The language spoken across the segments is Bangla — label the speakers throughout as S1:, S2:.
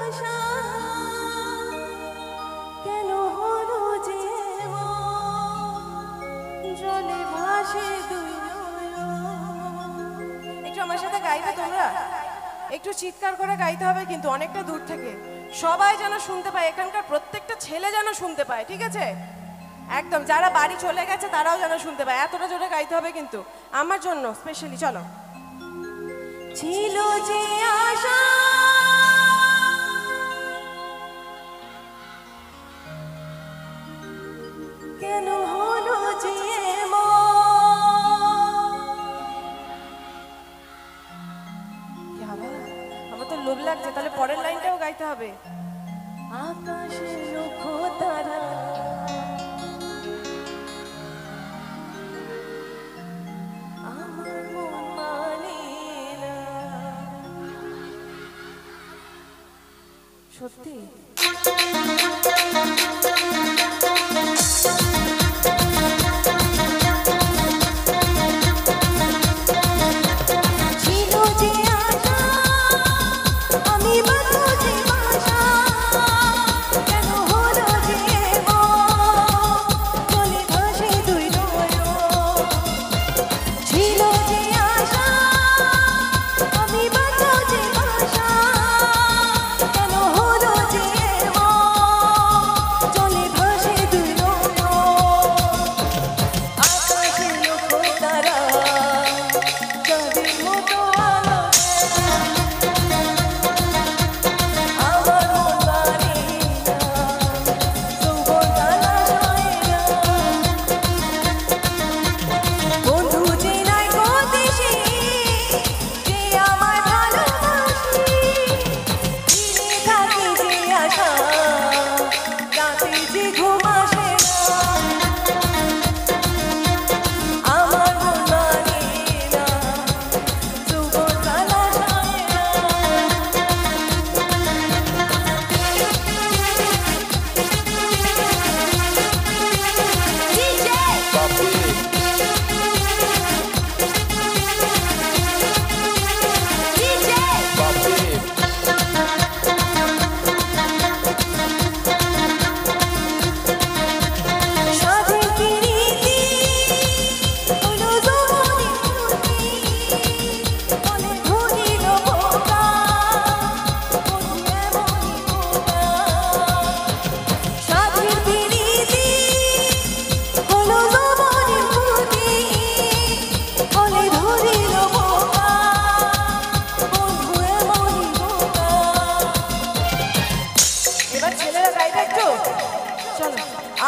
S1: আশা কেন হলো যে জলে ভাসে দুই নয়ন। একটু আমার সাথে গাইবে তোমরা, একটু চিৎকার করে গাইতে হবে কিন্তু অনেকটা দূর থেকে, সবাই যেন শুনতে পায়, এখানকার প্রত্যেকটা ছেলে যেন শুনতে পায়, ঠিক আছে? একদম, যারা বাড়ি চলে গেছে তারাও যেন শুনতে পায়, এতটা জোরে গাইতে হবে কিন্তু আমার জন্য স্পেশালি। চলো। ছিল যে আশা কেন হলো যে আমার তো লোভ লাগছে, তাহলে পরের লাইনটাও গাইতে হবে। আকাশে লক্ষ তারা আমার মন মানে না। সত্যি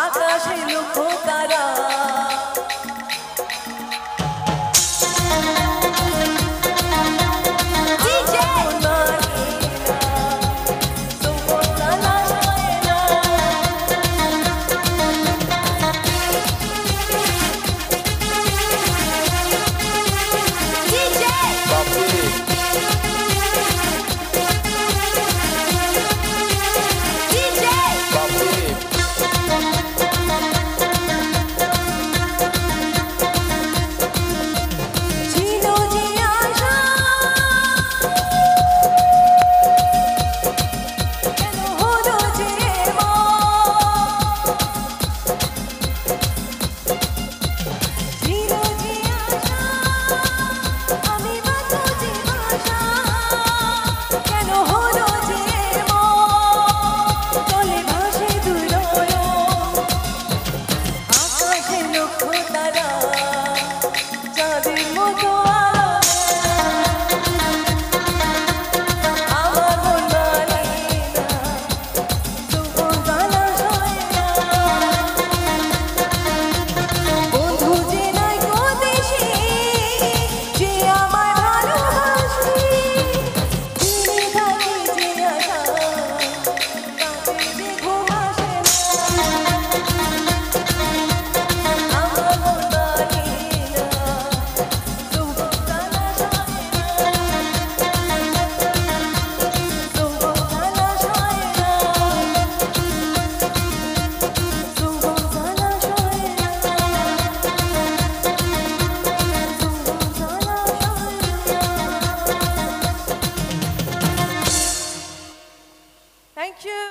S1: আকাশে লক্ষ তারা থ্যাংক ইউ।